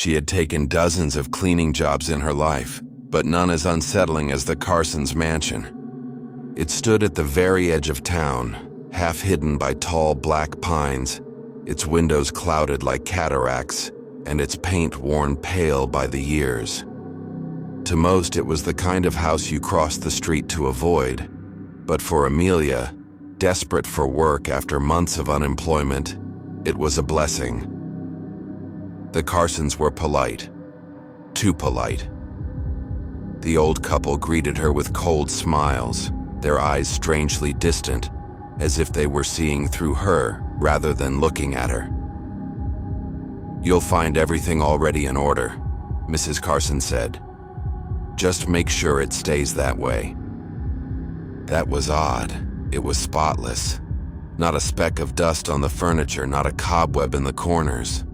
She had taken dozens of cleaning jobs in her life, but none as unsettling as the Carsons' mansion. It stood at the very edge of town, half hidden by tall black pines, its windows clouded like cataracts, and its paint worn pale by the years. To most, it was the kind of house you crossed the street to avoid, but for Amelia, desperate for work after months of unemployment, it was a blessing. The Carsons were polite. Too polite. The old couple greeted her with cold smiles, their eyes strangely distant, as if they were seeing through her rather than looking at her. "You'll find everything already in order," Mrs. Carson said. "Just make sure it stays that way." That was odd. It was spotless. Not a speck of dust on the furniture, not a cobweb in the corners.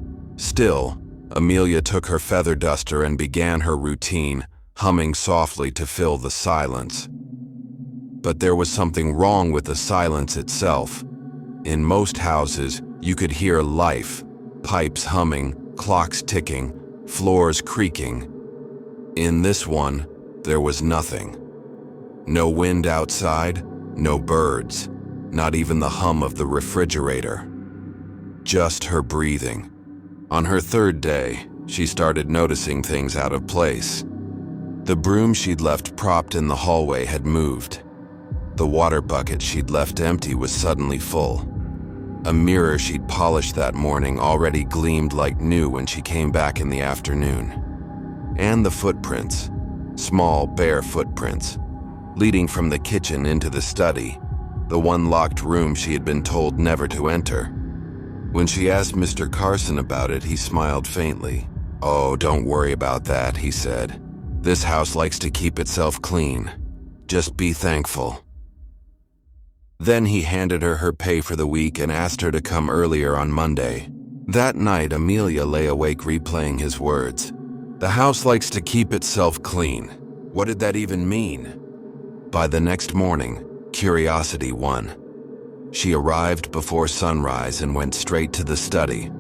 Still, Amelia took her feather duster and began her routine, humming softly to fill the silence. But there was something wrong with the silence itself. In most houses, you could hear life, pipes humming, clocks ticking, floors creaking. In this one, there was nothing. No wind outside, no birds, not even the hum of the refrigerator. Just her breathing. On her third day, she started noticing things out of place. The broom she'd left propped in the hallway had moved. The water bucket she'd left empty was suddenly full. A mirror she'd polished that morning already gleamed like new when she came back in the afternoon. And the footprints, small, bare footprints, leading from the kitchen into the study, the one locked room she had been told never to enter. When she asked Mr. Carson about it, he smiled faintly. "Oh, don't worry about that," he said. "This house likes to keep itself clean. Just be thankful." Then he handed her pay for the week and asked her to come earlier on Monday. That night, Amelia lay awake replaying his words. The house likes to keep itself clean. What did that even mean? By the next morning, curiosity won. She arrived before sunrise and went straight to the study.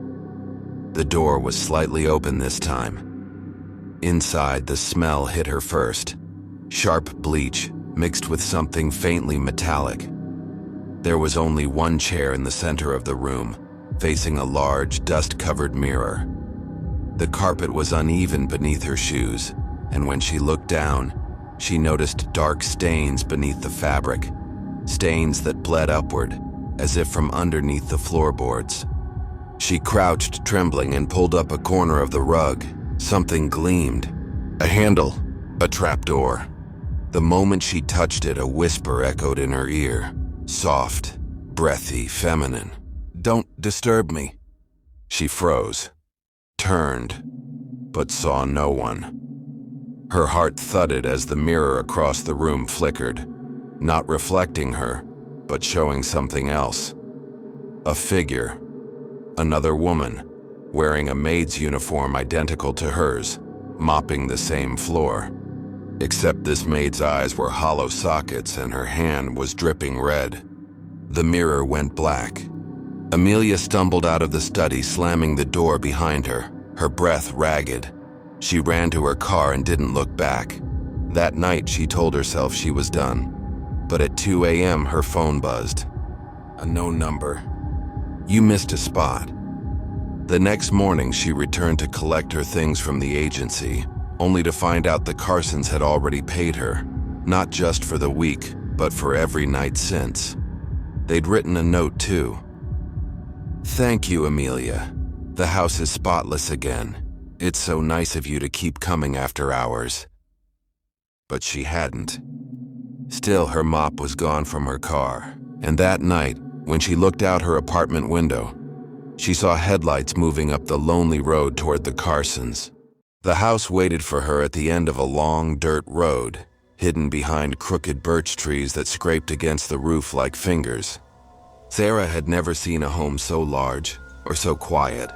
The door was slightly open this time. Inside, the smell hit her first. Sharp bleach mixed with something faintly metallic. There was only one chair in the center of the room, facing a large, dust-covered mirror. The carpet was uneven beneath her shoes, and when she looked down, she noticed dark stains beneath the fabric. Stains that bled upward, as if from underneath the floorboards. She crouched, trembling, and pulled up a corner of the rug. Something gleamed. A handle. A trapdoor. The moment she touched it, a whisper echoed in her ear. Soft, breathy, feminine. "Don't disturb me." She froze, turned, but saw no one. Her heart thudded as the mirror across the room flickered, not reflecting her, but showing something else. A figure. Another woman, wearing a maid's uniform identical to hers, mopping the same floor. Except this maid's eyes were hollow sockets and her hand was dripping red. The mirror went black. Amelia stumbled out of the study, slamming the door behind her, her breath ragged. She ran to her car and didn't look back. That night, she told herself she was done. But at 2 a.m., her phone buzzed. A known number. "You missed a spot." The next morning, she returned to collect her things from the agency, only to find out the Carsons had already paid her, not just for the week, but for every night since. They'd written a note, too. "Thank you, Amelia. The house is spotless again. It's so nice of you to keep coming after hours." But she hadn't. Still, her mop was gone from her car, and that night, when she looked out her apartment window, she saw headlights moving up the lonely road toward the Carsons. The house waited for her at the end of a long dirt road, hidden behind crooked birch trees that scraped against the roof like fingers. Sarah had never seen a home so large or so quiet.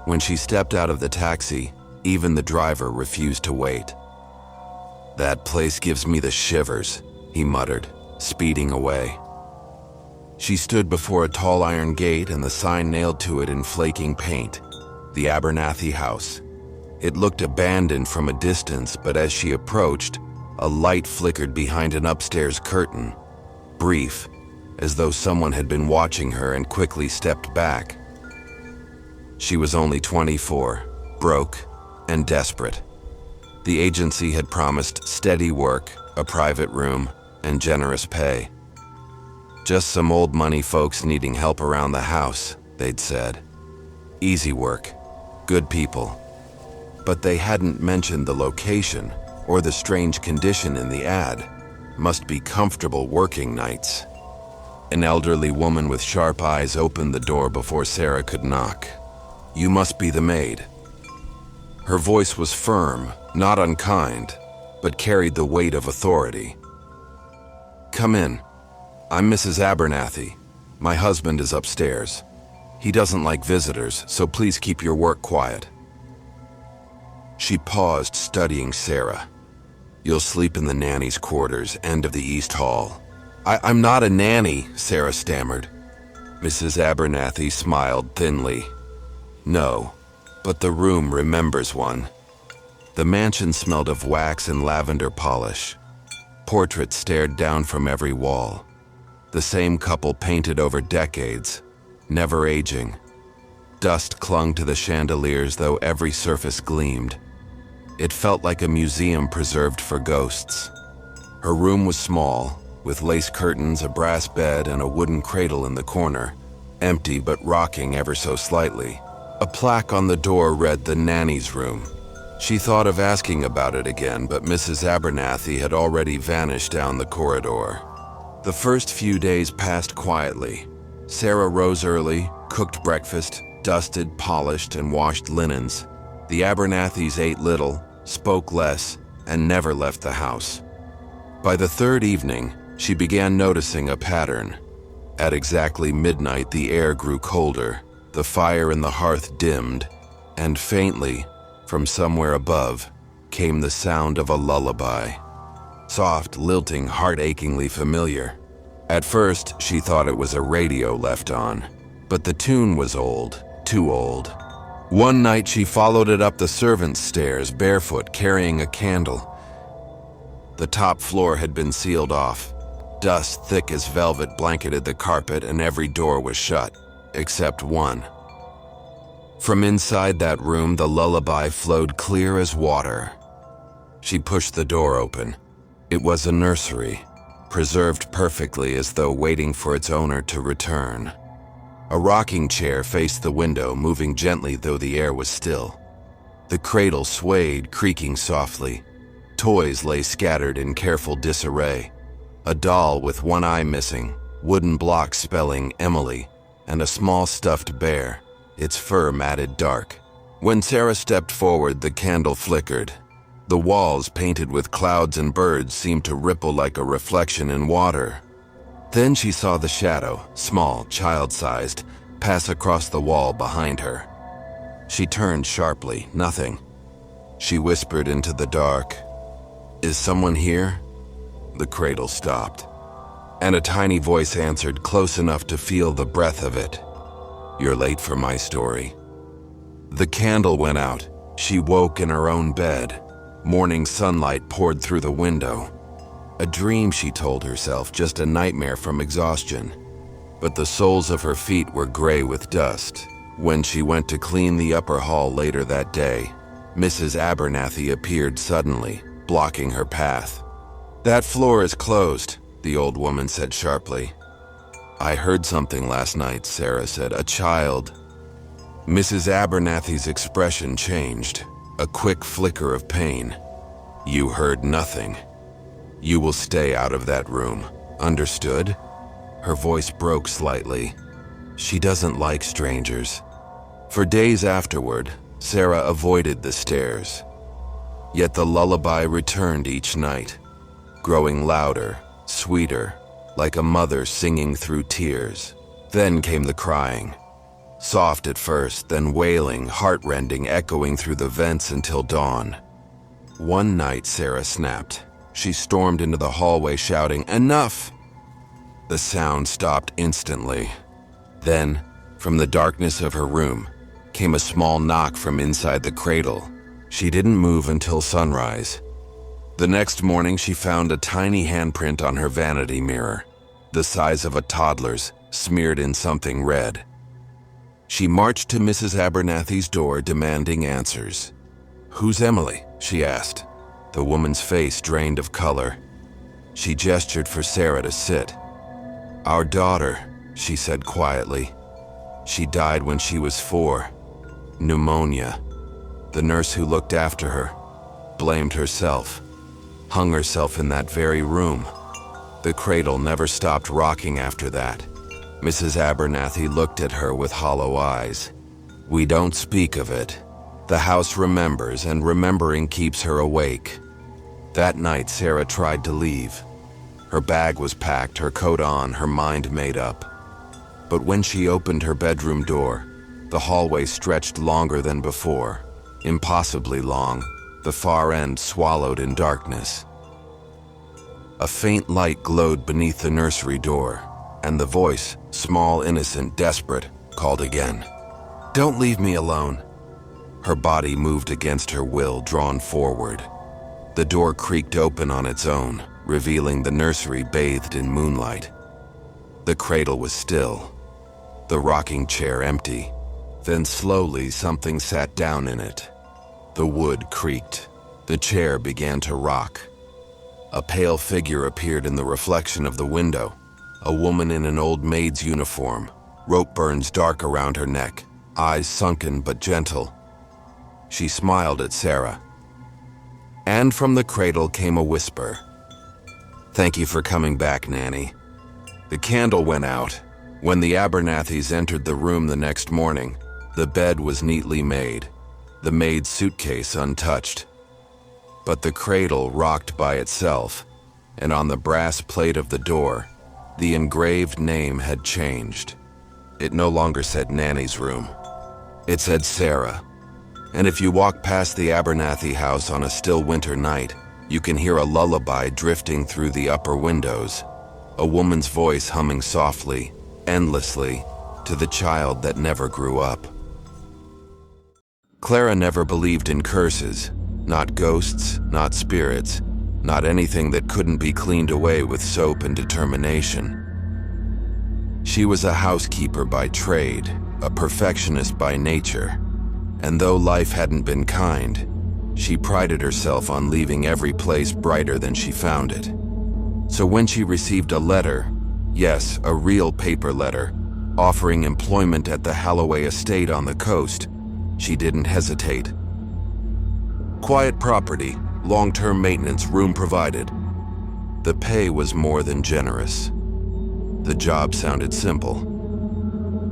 When she stepped out of the taxi, even the driver refused to wait. "That place gives me the shivers," he muttered, speeding away. She stood before a tall iron gate and the sign nailed to it in flaking paint, the Abernathy House. It looked abandoned from a distance, but as she approached, a light flickered behind an upstairs curtain. Brief, as though someone had been watching her and quickly stepped back. She was only 24, broke, and desperate. The agency had promised steady work, a private room, and generous pay. Just some old money folks needing help around the house, they'd said. Easy work, good people. But they hadn't mentioned the location or the strange condition in the ad. Must be comfortable working nights. An elderly woman with sharp eyes opened the door before Sarah could knock. "You must be the maid." Her voice was firm, not unkind, but carried the weight of authority. "Come in. I'm Mrs. Abernathy. My husband is upstairs. He doesn't like visitors, so please keep your work quiet." She paused, studying Sarah. "You'll sleep in the nanny's quarters, end of the East Hall." I'm not a nanny," Sarah stammered. Mrs. Abernathy smiled thinly. "No, but the room remembers one." The mansion smelled of wax and lavender polish. Portraits stared down from every wall. The same couple painted over decades, never aging. Dust clung to the chandeliers, though every surface gleamed. It felt like a museum preserved for ghosts. Her room was small, with lace curtains, a brass bed, and a wooden cradle in the corner, empty but rocking ever so slightly. A plaque on the door read "The Nanny's Room." She thought of asking about it again, but Mrs. Abernathy had already vanished down the corridor. The first few days passed quietly. Sarah rose early, cooked breakfast, dusted, polished, and washed linens. The Abernathys ate little, spoke less, and never left the house. By the third evening, she began noticing a pattern. At exactly midnight, the air grew colder, the fire in the hearth dimmed, and faintly, from somewhere above, came the sound of a lullaby. Soft, lilting, heart-achingly familiar. At first, she thought it was a radio left on, but the tune was old, too old. One night, she followed it up the servants' stairs, barefoot, carrying a candle. The top floor had been sealed off. Dust thick as velvet blanketed the carpet, and every door was shut, except one. From inside that room, the lullaby flowed clear as water. She pushed the door open. It was a nursery, preserved perfectly as though waiting for its owner to return. A rocking chair faced the window, moving gently though the air was still. The cradle swayed, creaking softly. Toys lay scattered in careful disarray. A doll with one eye missing, wooden blocks spelling Emily, and a small stuffed bear, its fur matted dark. When Sarah stepped forward, the candle flickered. The walls, painted with clouds and birds, seemed to ripple like a reflection in water. Then she saw the shadow, small, child-sized, pass across the wall behind her. She turned sharply, nothing. She whispered into the dark, "Is someone here?" The cradle stopped, and a tiny voice answered, close enough to feel the breath of it. "You're late for my story." The candle went out. She woke in her own bed. Morning sunlight poured through the window. A dream, she told herself, just a nightmare from exhaustion. But the soles of her feet were gray with dust. When she went to clean the upper hall later that day, Mrs. Abernathy appeared suddenly, blocking her path. "That floor is closed," the old woman said sharply. "I heard something last night," Sarah said. "A child." Mrs. Abernathy's expression changed, a quick flicker of pain. "You heard nothing. You will stay out of that room. Understood?" Her voice broke slightly. "She doesn't like strangers." For days afterward, Sarah avoided the stairs. Yet the lullaby returned each night, growing louder, sweeter, like a mother singing through tears. Then came the crying. Soft at first, then wailing, heartrending, echoing through the vents until dawn. One night, Sarah snapped. She stormed into the hallway shouting, "Enough!" The sound stopped instantly. Then, from the darkness of her room, came a small knock from inside the cradle. She didn't move until sunrise. The next morning, she found a tiny handprint on her vanity mirror, the size of a toddler's, smeared in something red. She marched to Mrs. Abernathy's door, demanding answers. "Who's Emily?" she asked, the woman's face drained of color. She gestured for Sarah to sit. "Our daughter," she said quietly. "She died when she was 4. Pneumonia. The nurse who looked after her blamed herself, hung herself in that very room. The cradle never stopped rocking after that." Mrs. Abernathy looked at her with hollow eyes. "We don't speak of it. The house remembers, and remembering keeps her awake." That night, Sarah tried to leave. Her bag was packed, her coat on, her mind made up. But when she opened her bedroom door, the hallway stretched longer than before, impossibly long, the far end swallowed in darkness. A faint light glowed beneath the nursery door, and the voice, small, innocent, desperate, called again. "Don't leave me alone." Her body moved against her will, drawn forward. The door creaked open on its own, revealing the nursery bathed in moonlight. The cradle was still, the rocking chair empty. Then slowly something sat down in it. The wood creaked. The chair began to rock. A pale figure appeared in the reflection of the window, a woman in an old maid's uniform, rope burns dark around her neck, eyes sunken but gentle. She smiled at Sarah. And from the cradle came a whisper. "Thank you for coming back, Nanny." The candle went out. When the Abernathys entered the room the next morning, the bed was neatly made, the maid's suitcase untouched. But the cradle rocked by itself, and on the brass plate of the door, the engraved name had changed. It no longer said Nanny's room. It said Sarah. And if you walk past the Abernathy house on a still winter night, you can hear a lullaby drifting through the upper windows, a woman's voice humming softly, endlessly, to the child that never grew up. Clara never believed in curses, not ghosts, not spirits, not anything that couldn't be cleaned away with soap and determination. She was a housekeeper by trade, a perfectionist by nature, and though life hadn't been kind, she prided herself on leaving every place brighter than she found it. So when she received a letter, yes, a real paper letter, offering employment at the Holloway estate on the coast, she didn't hesitate. Quiet property, long-term maintenance, room provided. The pay was more than generous. The job sounded simple.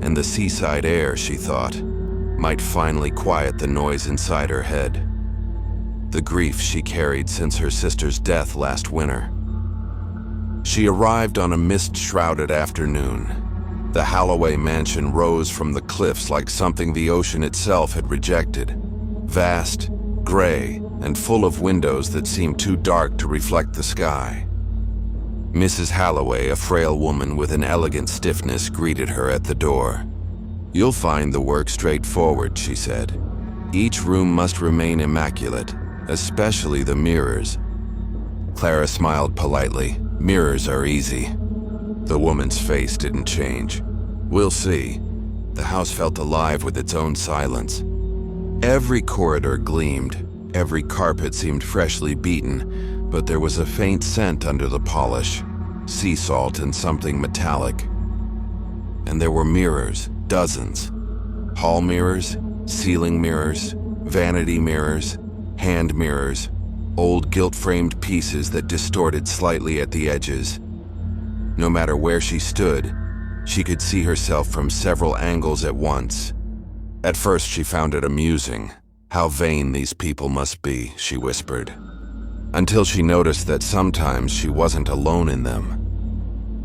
And the seaside air, she thought, might finally quiet the noise inside her head. The grief she carried since her sister's death last winter. She arrived on a mist-shrouded afternoon. The Holloway mansion rose from the cliffs like something the ocean itself had rejected. Vast, gray, and full of windows that seemed too dark to reflect the sky. Mrs. Holloway, a frail woman with an elegant stiffness, greeted her at the door. "You'll find the work straightforward," she said. "Each room must remain immaculate, especially the mirrors." Clara smiled politely. "Mirrors are easy." The woman's face didn't change. "We'll see." The house felt alive with its own silence. Every corridor gleamed, every carpet seemed freshly beaten, but there was a faint scent under the polish, sea salt and something metallic. And there were mirrors, dozens. Hall mirrors, ceiling mirrors, vanity mirrors, hand mirrors, old gilt-framed pieces that distorted slightly at the edges. No matter where she stood, she could see herself from several angles at once. At first she found it amusing. "How vain these people must be," she whispered. Until she noticed that sometimes she wasn't alone in them.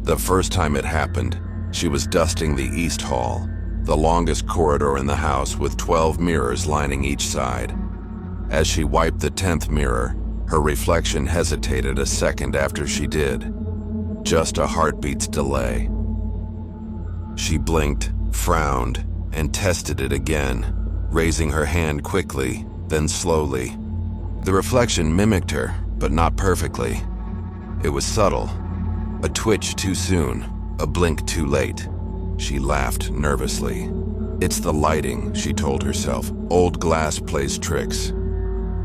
The first time it happened, she was dusting the East Hall, the longest corridor in the house with 12 mirrors lining each side. As she wiped the 10th mirror, her reflection hesitated a second after she did. Just a heartbeat's delay. She blinked, frowned, and tested it again, raising her hand quickly, Then slowly, the reflection mimicked her, but not perfectly. It was subtle, a twitch too soon, a blink too late. She laughed nervously. It's the lighting, she told herself. Old glass plays tricks.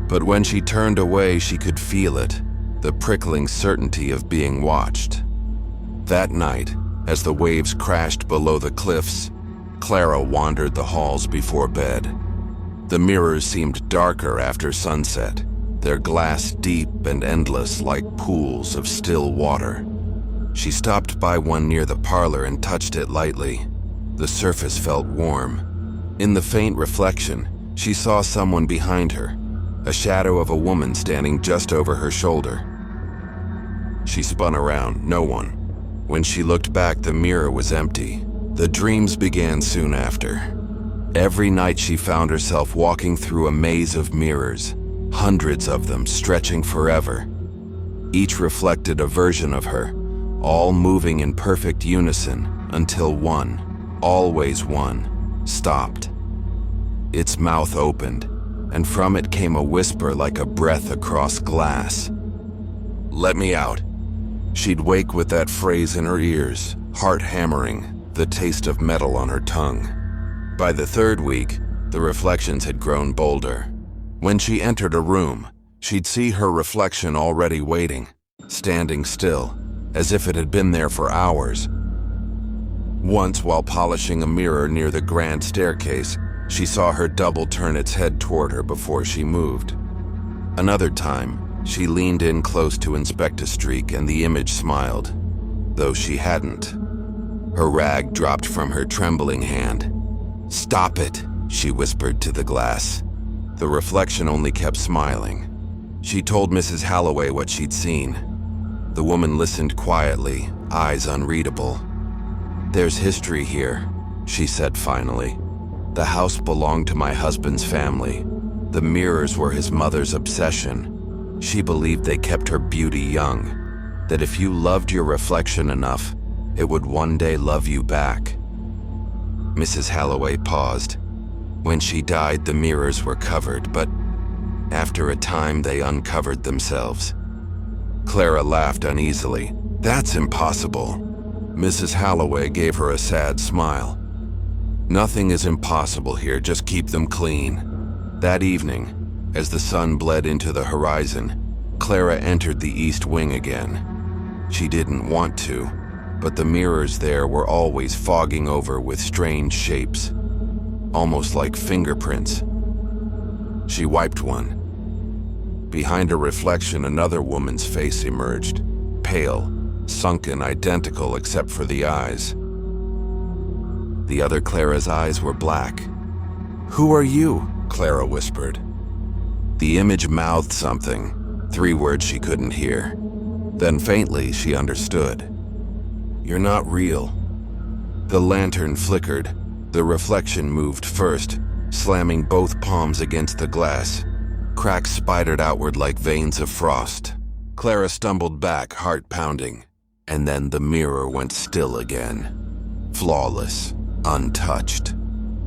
But when she turned away, she could feel it, the prickling certainty of being watched. That night, as the waves crashed below the cliffs, Clara wandered the halls before bed. The mirrors seemed darker after sunset, their glass deep and endless like pools of still water. She stopped by one near the parlor and touched it lightly. The surface felt warm. In the faint reflection, she saw someone behind her, a shadow of a woman standing just over her shoulder. She spun around, no one. When she looked back, the mirror was empty. The dreams began soon after. Every night she found herself walking through a maze of mirrors, hundreds of them stretching forever. Each reflected a version of her, all moving in perfect unison until one, always one, stopped. Its mouth opened, and from it came a whisper like a breath across glass. "Let me out." She'd wake with that phrase in her ears, heart hammering, the taste of metal on her tongue. By the third week, the reflections had grown bolder. When she entered a room, she'd see her reflection already waiting, standing still, as if it had been there for hours. Once, while polishing a mirror near the grand staircase, she saw her double turn its head toward her before she moved. Another time, she leaned in close to inspect a streak and the image smiled, though she hadn't. Her rag dropped from her trembling hand. "Stop it," she whispered to the glass. The reflection only kept smiling. She told Mrs. Halloway what she'd seen. The woman listened quietly, eyes unreadable. "There's history here," she said finally. "The house belonged to my husband's family. The mirrors were his mother's obsession. She believed they kept her beauty young, that if you loved your reflection enough, it would one day love you back." Mrs. Halloway paused. When she died, the mirrors were covered, but after a time they uncovered themselves. Clara laughed uneasily. "That's impossible." Mrs. Halloway gave her a sad smile. "Nothing is impossible here, just keep them clean." That evening, as the sun bled into the horizon, Clara entered the east wing again. She didn't want to, but the mirrors there were always fogging over with strange shapes, almost like fingerprints. She wiped one. Behind a reflection, another woman's face emerged, pale, sunken, identical except for the eyes. The other Clara's eyes were black. "Who are you?" Clara whispered. The image mouthed something, 3 words she couldn't hear. Then faintly she understood. "You're not real." The lantern flickered. The reflection moved first, slamming both palms against the glass. Cracks spidered outward like veins of frost. Clara stumbled back, heart pounding. And then the mirror went still again. Flawless, untouched.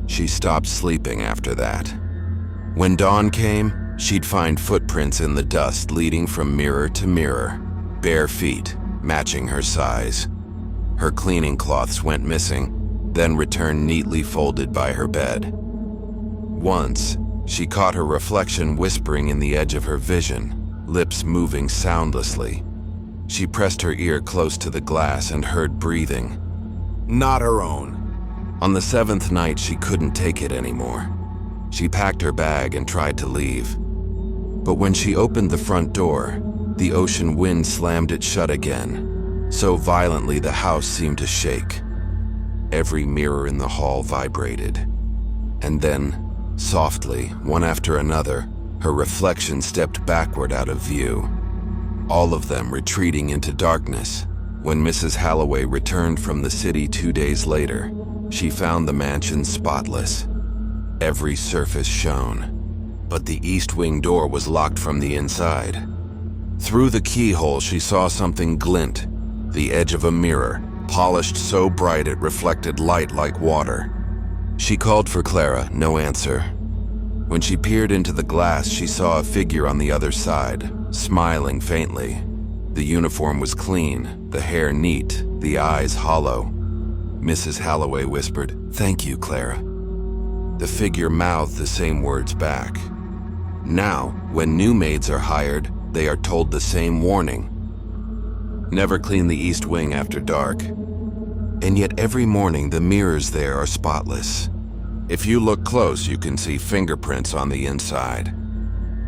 She stopped sleeping after that. When dawn came, she'd find footprints in the dust leading from mirror to mirror, bare feet, matching her size. Her cleaning cloths went missing, then returned neatly folded by her bed. Once, she caught her reflection whispering in the edge of her vision, lips moving soundlessly. She pressed her ear close to the glass and heard breathing. Not her own. On the 7th night, she couldn't take it anymore. She packed her bag and tried to leave. But when she opened the front door, the ocean wind slammed it shut again, so violently the house seemed to shake. Every mirror in the hall vibrated. And then, softly, one after another, her reflection stepped backward out of view, all of them retreating into darkness. When Mrs. Halloway returned from the city 2 days later, she found the mansion spotless. Every surface shone, but the east wing door was locked from the inside. Through the keyhole, she saw something glint, the edge of a mirror, polished so bright it reflected light like water. She called for Clara, no answer. When she peered into the glass, she saw a figure on the other side, smiling faintly. The uniform was clean, the hair neat, the eyes hollow. Mrs. Halloway whispered, "Thank you, Clara." The figure mouthed the same words back. Now, when new maids are hired, they are told the same warning. Never clean the east wing after dark. And yet every morning the mirrors there are spotless. If you look close, you can see fingerprints on the inside.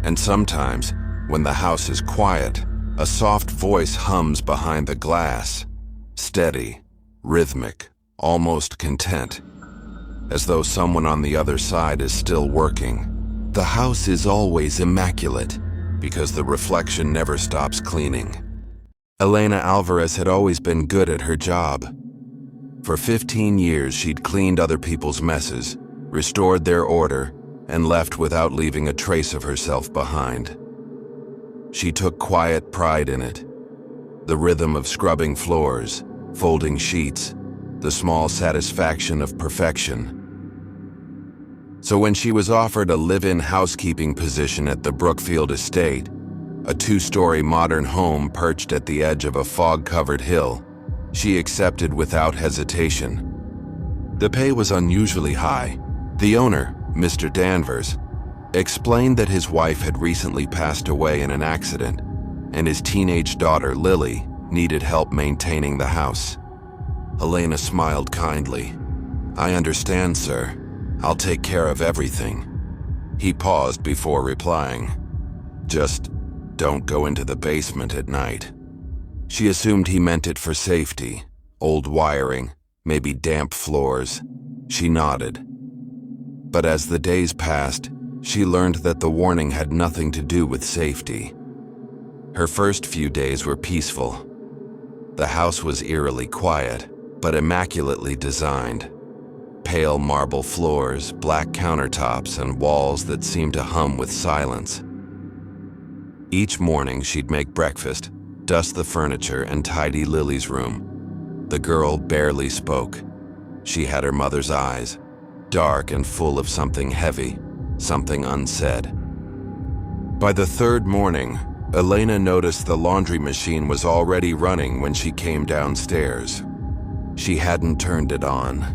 And sometimes, when the house is quiet, a soft voice hums behind the glass, steady, rhythmic, almost content, as though someone on the other side is still working. The house is always immaculate, because the reflection never stops cleaning. Elena Alvarez had always been good at her job. For 15 years, she'd cleaned other people's messes, restored their order, and left without leaving a trace of herself behind. She took quiet pride in it. The rhythm of scrubbing floors, folding sheets, the small satisfaction of perfection. So when she was offered a live-in housekeeping position at the Brookfield estate, a 2-story modern home perched at the edge of a fog-covered hill, she accepted without hesitation. The pay was unusually high. The owner, Mr. Danvers, explained that his wife had recently passed away in an accident, and his teenage daughter, Lily, needed help maintaining the house. Elena smiled kindly. "I understand, sir. I'll take care of everything." He paused before replying. "Just don't go into the basement at night." She assumed he meant it for safety. Old wiring, maybe damp floors. She nodded. But as the days passed, she learned that the warning had nothing to do with safety. Her first few days were peaceful. The house was eerily quiet, but immaculately designed. Pale marble floors, black countertops, and walls that seemed to hum with silence. Each morning she'd make breakfast, dust the furniture, and tidy Lily's room. The girl barely spoke. She had her mother's eyes, dark and full of something heavy, something unsaid. By the third morning, Elena noticed the laundry machine was already running when she came downstairs. She hadn't turned it on.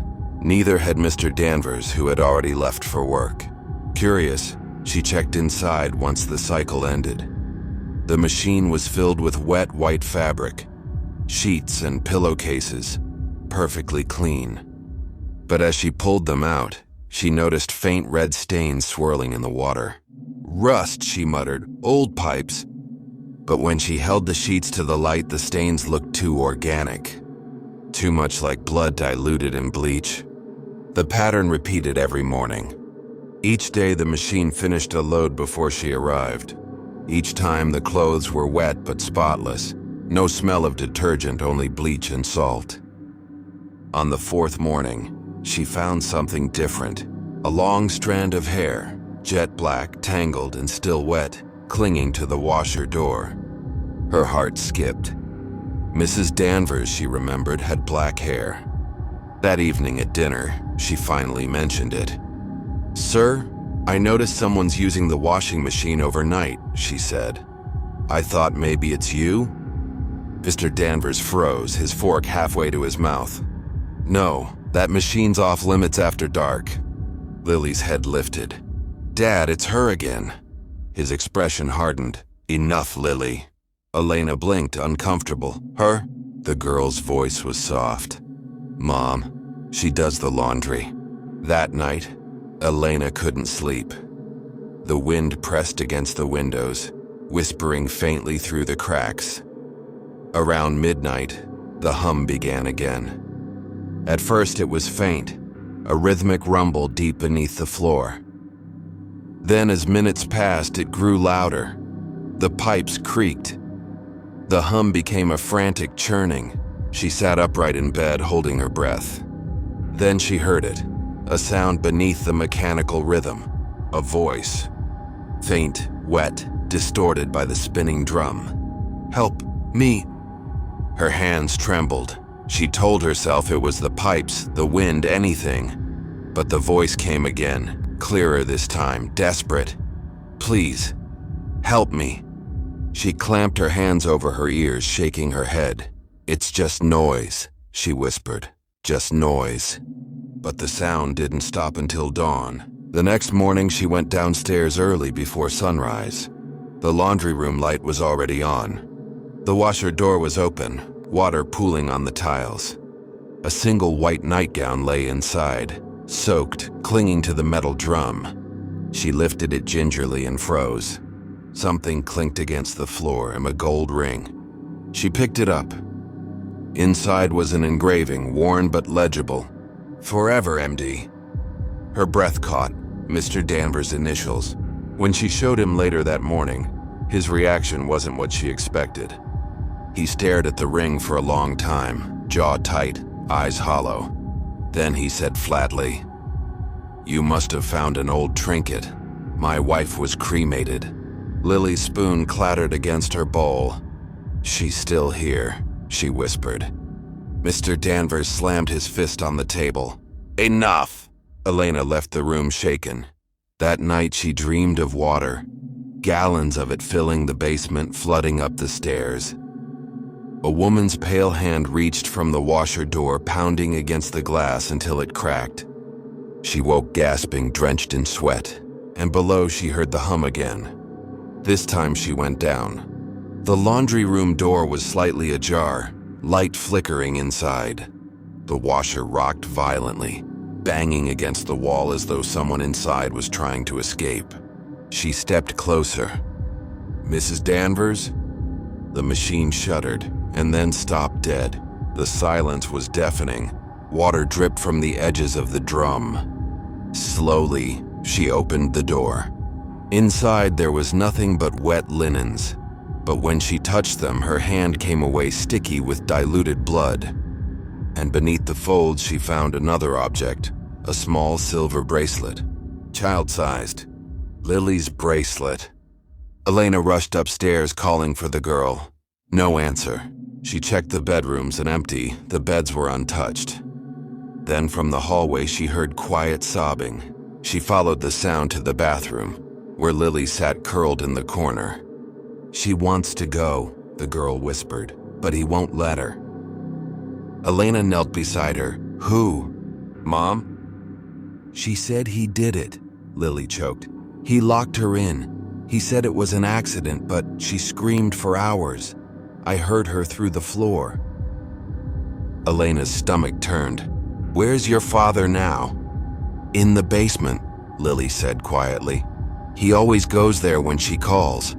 Neither had Mr. Danvers, who had already left for work. Curious, she checked inside once the cycle ended. The machine was filled with wet white fabric, sheets and pillowcases, perfectly clean. But as she pulled them out, she noticed faint red stains swirling in the water. "Rust," she muttered, "old pipes." But when she held the sheets to the light, the stains looked too organic. Too much like blood diluted in bleach. The pattern repeated every morning. Each day the machine finished a load before she arrived. Each time the clothes were wet but spotless. No smell of detergent, only bleach and salt. On the fourth morning, she found something different. A long strand of hair, jet black, tangled and still wet, clinging to the washer door. Her heart skipped. Mrs. Danvers, she remembered, had black hair. That evening at dinner, she finally mentioned it. "Sir, I noticed someone's using the washing machine overnight," she said. "I thought maybe it's you?" Mr. Danvers froze, his fork halfway to his mouth. "No, that machine's off limits after dark." Lily's head lifted. "Dad, it's her again." His expression hardened. "Enough, Lily." Elena blinked, uncomfortable. "Her?" The girl's voice was soft. "Mom, she does the laundry." That night, Elena couldn't sleep. The wind pressed against the windows, whispering faintly through the cracks. Around midnight, the hum began again. At first it was faint, a rhythmic rumble deep beneath the floor. Then as minutes passed, it grew louder. The pipes creaked. The hum became a frantic churning. She sat upright in bed, holding her breath. Then she heard it, a sound beneath the mechanical rhythm, a voice. Faint, wet, distorted by the spinning drum. "Help me." Her hands trembled. She told herself it was the pipes, the wind, anything. But the voice came again, clearer this time, desperate. "Please, help me." She clamped her hands over her ears, shaking her head. "It's just noise," she whispered. "Just noise." But the sound didn't stop until dawn. The next morning, she went downstairs early before sunrise. The laundry room light was already on. The washer door was open, water pooling on the tiles. A single white nightgown lay inside, soaked, clinging to the metal drum. She lifted it gingerly and froze. Something clinked against the floor, and a gold ring. She picked it up. Inside was an engraving, worn but legible. "Forever, MD." Her breath caught, Mr. Danvers' initials. When she showed him later that morning, his reaction wasn't what she expected. He stared at the ring for a long time, jaw tight, eyes hollow. Then he said flatly, "You must have found an old trinket. My wife was cremated." Lily's spoon clattered against her bowl. "She's still here," she whispered. Mr. Danvers slammed his fist on the table. "Enough!" Elena left the room shaken. That night she dreamed of water, gallons of it filling the basement, flooding up the stairs. A woman's pale hand reached from the washer door, pounding against the glass until it cracked. She woke gasping, drenched in sweat, and below she heard the hum again. This time she went down. The laundry room door was slightly ajar, light flickering inside. The washer rocked violently, banging against the wall as though someone inside was trying to escape. She stepped closer. "Mrs. Danvers?" The machine shuddered and then stopped dead. The silence was deafening. Water dripped from the edges of the drum. Slowly, she opened the door. Inside, there was nothing but wet linens. But when she touched them, her hand came away sticky with diluted blood. And beneath the folds, she found another object, a small silver bracelet, child-sized. Lily's bracelet. Elena rushed upstairs, calling for the girl. No answer. She checked the bedrooms, and empty. The beds were untouched. Then from the hallway, she heard quiet sobbing. She followed the sound to the bathroom, where Lily sat curled in the corner. "She wants to go," the girl whispered, "but he won't let her." Elena knelt beside her. "Who? Mom?" "She said he did it," Lily choked. "He locked her in. He said it was an accident, but she screamed for hours. I heard her through the floor." Elena's stomach turned. "Where's your father now?" "In the basement," Lily said quietly. "He always goes there when she calls."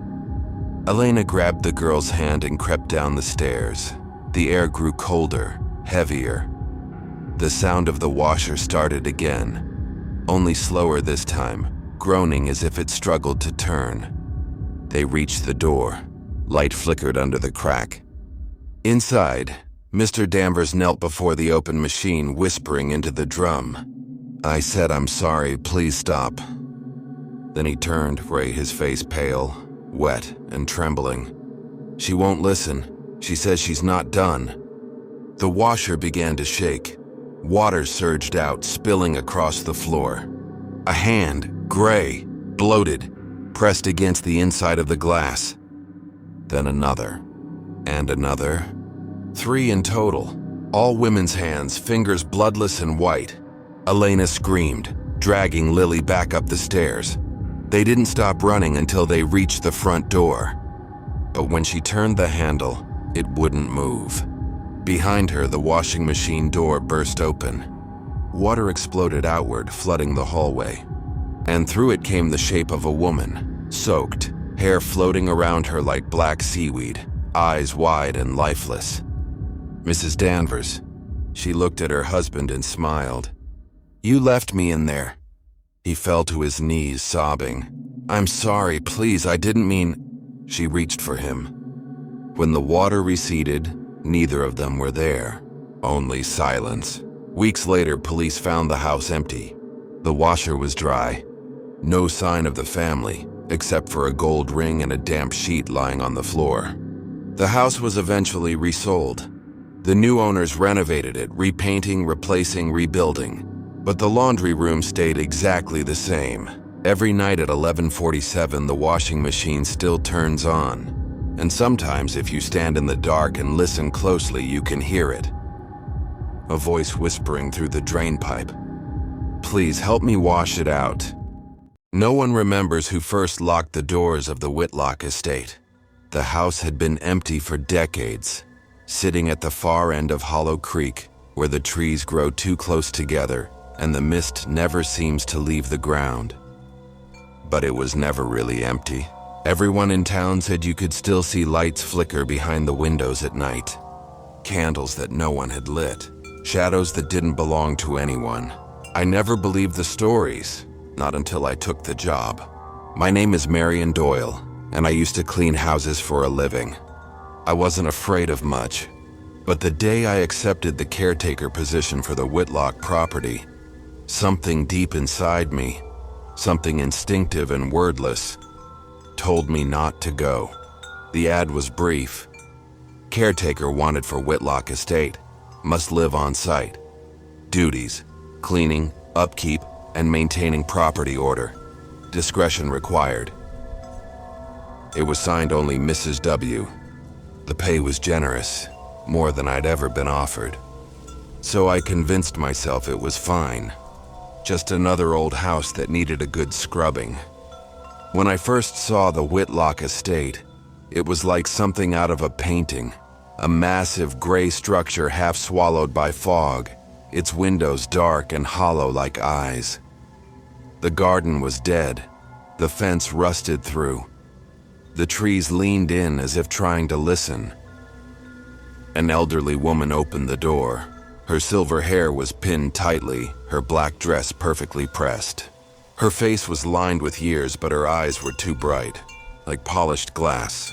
Elena grabbed the girl's hand and crept down the stairs. The air grew colder, heavier. The sound of the washer started again, only slower this time, groaning as if it struggled to turn. They reached the door. Light flickered under the crack. Inside, Mr. Danvers knelt before the open machine, whispering into the drum. "I said I'm sorry, please stop." Then he turned, his face pale, wet and trembling. "She won't listen. She says she's not done." The washer began to shake. Water surged out, spilling across the floor. A hand, gray, bloated, pressed against the inside of the glass. Then another, and another. 3 in total, all women's hands, fingers bloodless and white. Elena screamed, dragging Lily back up the stairs. They didn't stop running until they reached the front door. But when she turned the handle, it wouldn't move. Behind her, the washing machine door burst open. Water exploded outward, flooding the hallway. And through it came the shape of a woman, soaked, hair floating around her like black seaweed, eyes wide and lifeless. "Mrs. Danvers." She looked at her husband and smiled. "You left me in there." He fell to his knees, sobbing. "I'm sorry, please, I didn't mean..." She reached for him. When the water receded, neither of them were there, only silence. Weeks later, police found the house empty. The washer was dry. No sign of the family, except for a gold ring and a damp sheet lying on the floor. The house was eventually resold. The new owners renovated it, repainting, replacing, rebuilding. But the laundry room stayed exactly the same. Every night at 11:47, the washing machine still turns on. And sometimes if you stand in the dark and listen closely, you can hear it. A voice whispering through the drain pipe. Please help me wash it out. No one remembers who first locked the doors of the Whitlock estate. The house had been empty for decades, sitting at the far end of Hollow Creek, where the trees grow too close together and the mist never seems to leave the ground. But it was never really empty. Everyone in town said you could still see lights flicker behind the windows at night. Candles that no one had lit. Shadows that didn't belong to anyone. I never believed the stories, not until I took the job. My name is Marion Doyle, and I used to clean houses for a living. I wasn't afraid of much, but the day I accepted the caretaker position for the Whitlock property, something deep inside me, something instinctive and wordless, told me not to go. The ad was brief. Caretaker wanted for Whitlock estate, must live on site. Duties, cleaning, upkeep, and maintaining property order. Discretion required. It was signed only Mrs. W. The pay was generous, more than I'd ever been offered. So I convinced myself it was fine. Just another old house that needed a good scrubbing. When I first saw the Whitlock estate, it was like something out of a painting. A massive gray structure half swallowed by fog, its windows dark and hollow like eyes. The garden was dead, the fence rusted through. The trees leaned in as if trying to listen. An elderly woman opened the door. Her silver hair was pinned tightly, her black dress perfectly pressed. Her face was lined with years, but her eyes were too bright, like polished glass.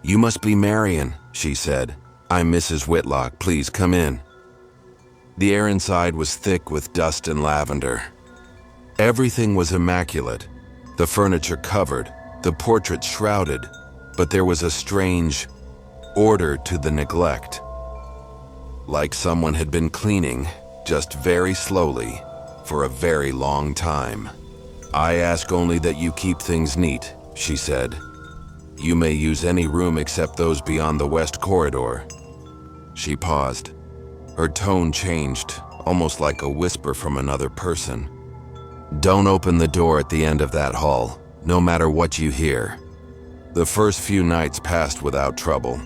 "You must be Marion," she said. "I'm Mrs. Whitlock. Please come in." The air inside was thick with dust and lavender. Everything was immaculate, the furniture covered, the portraits shrouded, but there was a strange order to the neglect. Like someone had been cleaning, just very slowly, for a very long time. "I ask only that you keep things neat," she said. "You may use any room except those beyond the west corridor." She paused. Her tone changed, almost like a whisper from another person. "Don't open the door at the end of that hall, no matter what you hear." The first few nights passed without trouble.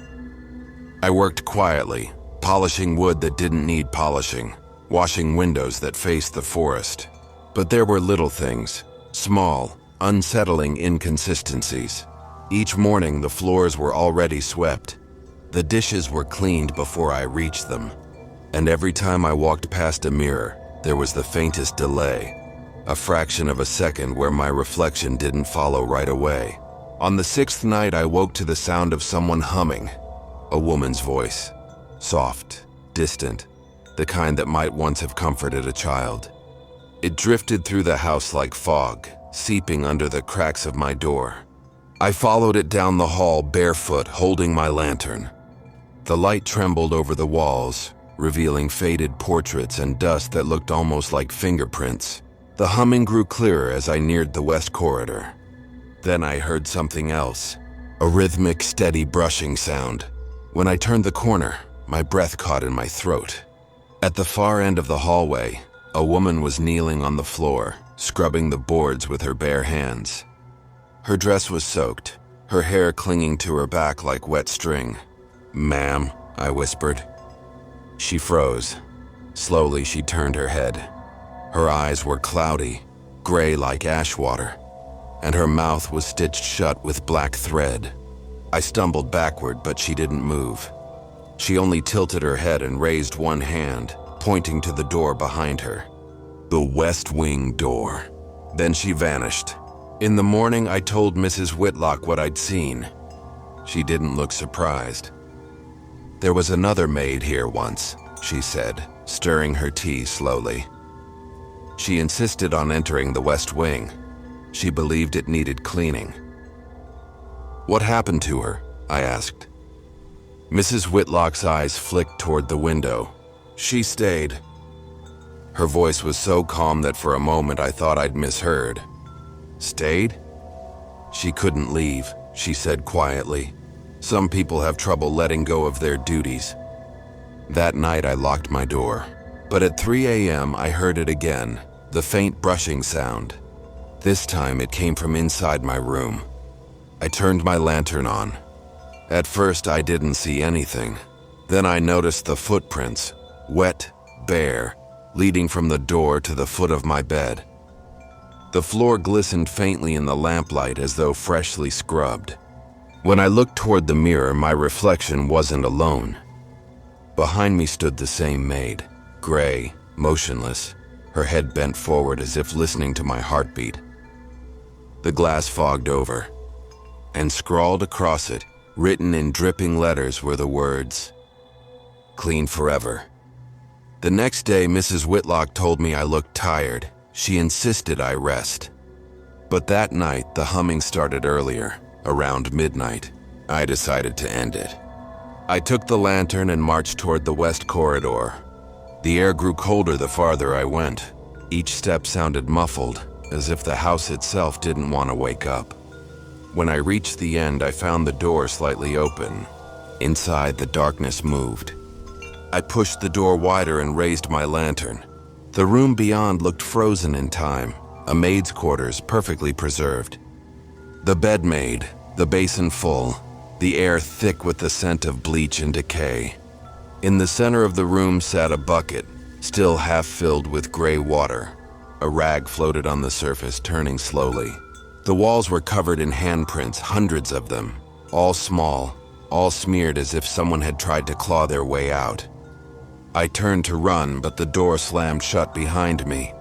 I worked quietly, polishing wood that didn't need polishing, washing windows that faced the forest. But there were little things, small, unsettling inconsistencies. Each morning, the floors were already swept. The dishes were cleaned before I reached them. And every time I walked past a mirror, there was the faintest delay, a fraction of a second where my reflection didn't follow right away. On the sixth night, I woke to the sound of someone humming, a woman's voice, soft, distant, the kind that might once have comforted a child. It drifted through the house like fog, seeping under the cracks of my door. I followed it down the hall barefoot, holding my lantern. The light trembled over the walls, revealing faded portraits and dust that looked almost like fingerprints. The humming grew clearer as I neared the west corridor. Then I heard something else, a rhythmic, steady brushing sound. When I turned the corner, my breath caught in my throat. At the far end of the hallway, a woman was kneeling on the floor, scrubbing the boards with her bare hands. Her dress was soaked, her hair clinging to her back like wet string. "Ma'am," I whispered. She froze. Slowly, she turned her head. Her eyes were cloudy, gray like ash water, and her mouth was stitched shut with black thread. I stumbled backward, but she didn't move. She only tilted her head and raised one hand, pointing to the door behind her. The West Wing door. Then she vanished. In the morning, I told Mrs. Whitlock what I'd seen. She didn't look surprised. "There was another maid here once," she said, stirring her tea slowly. She insisted on entering the West Wing. She believed it needed cleaning. "What happened to her?" I asked. Mrs. Whitlock's eyes flicked toward the window. "She stayed." Her voice was so calm that for a moment I thought I'd misheard. "Stayed?" "She couldn't leave," she said quietly. "Some people have trouble letting go of their duties." That night I locked my door. But at 3 a.m. I heard it again, the faint brushing sound. This time it came from inside my room. I turned my lantern on. At first I didn't see anything. Then I noticed the footprints, wet, bare, leading from the door to the foot of my bed. The floor glistened faintly in the lamplight as though freshly scrubbed. When I looked toward the mirror, my reflection wasn't alone. Behind me stood the same maid, gray, motionless, her head bent forward as if listening to my heartbeat. The glass fogged over, and scrawled across it, written in dripping letters, were the words, "Clean forever." The next day, Mrs. Whitlock told me I looked tired. She insisted I rest. But that night, the humming started earlier, around midnight. I decided to end it. I took the lantern and marched toward the west corridor. The air grew colder the farther I went. Each step sounded muffled, as if the house itself didn't want to wake up. When I reached the end, I found the door slightly open. Inside, the darkness moved. I pushed the door wider and raised my lantern. The room beyond looked frozen in time, a maid's quarters perfectly preserved. The bed made, the basin full, the air thick with the scent of bleach and decay. In the center of the room sat a bucket, still half filled with gray water. A rag floated on the surface, turning slowly. The walls were covered in handprints, hundreds of them, all small, all smeared as if someone had tried to claw their way out. I turned to run, but the door slammed shut behind me.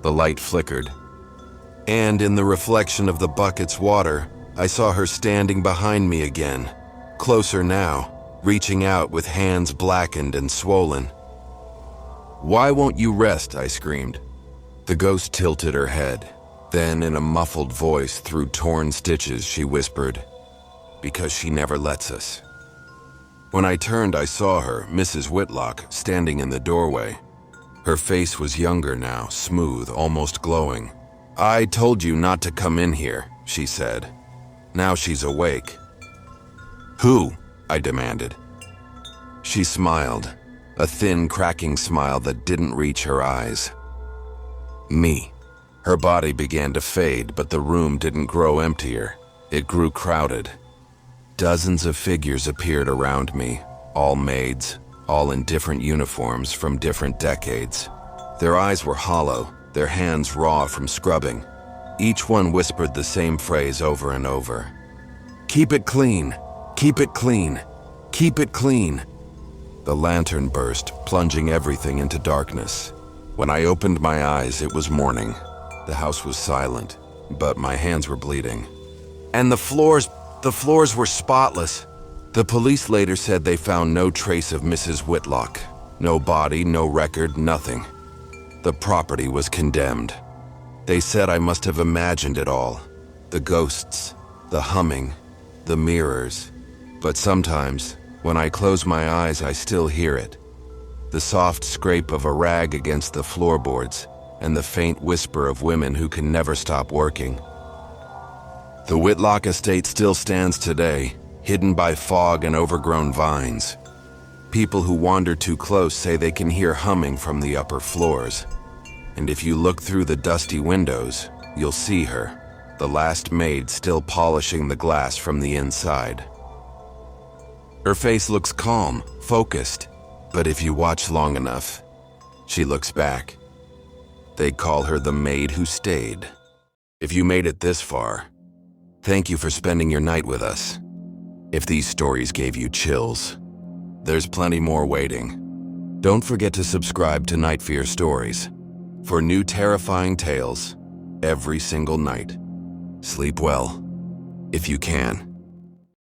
The light flickered, and in the reflection of the bucket's water, I saw her standing behind me again, closer now, reaching out with hands blackened and swollen. "Why won't you rest?" I screamed. The ghost tilted her head. Then, in a muffled voice through torn stitches, she whispered, "Because she never lets us." When I turned, I saw her, Mrs. Whitlock, standing in the doorway. Her face was younger now, smooth, almost glowing. "I told you not to come in here," she said. "Now she's awake." "Who?" I demanded. She smiled, a thin, cracking smile that didn't reach her eyes. "Me." Her body began to fade, but the room didn't grow emptier. It grew crowded. Dozens of figures appeared around me, all maids, all in different uniforms from different decades. Their eyes were hollow, their hands raw from scrubbing. Each one whispered the same phrase over and over. "Keep it clean, keep it clean, keep it clean." The lantern burst, plunging everything into darkness. When I opened my eyes, it was morning. The house was silent, but my hands were bleeding. And the floors were spotless. The police later said they found no trace of Mrs. Whitlock. No body, no record, nothing. The property was condemned. They said I must have imagined it all. The ghosts, the humming, the mirrors. But sometimes, when I close my eyes, I still hear it. The soft scrape of a rag against the floorboards, and the faint whisper of women who can never stop working. The Whitlock estate still stands today, hidden by fog and overgrown vines. People who wander too close say they can hear humming from the upper floors. And if you look through the dusty windows, you'll see her, the last maid still polishing the glass from the inside. Her face looks calm, focused, but if you watch long enough, she looks back. They call her the Maid Who Stayed. If you made it this far, thank you for spending your night with us. If these stories gave you chills, there's plenty more waiting. Don't forget to subscribe to Night Fear Stories for new terrifying tales every single night. Sleep well, if you can.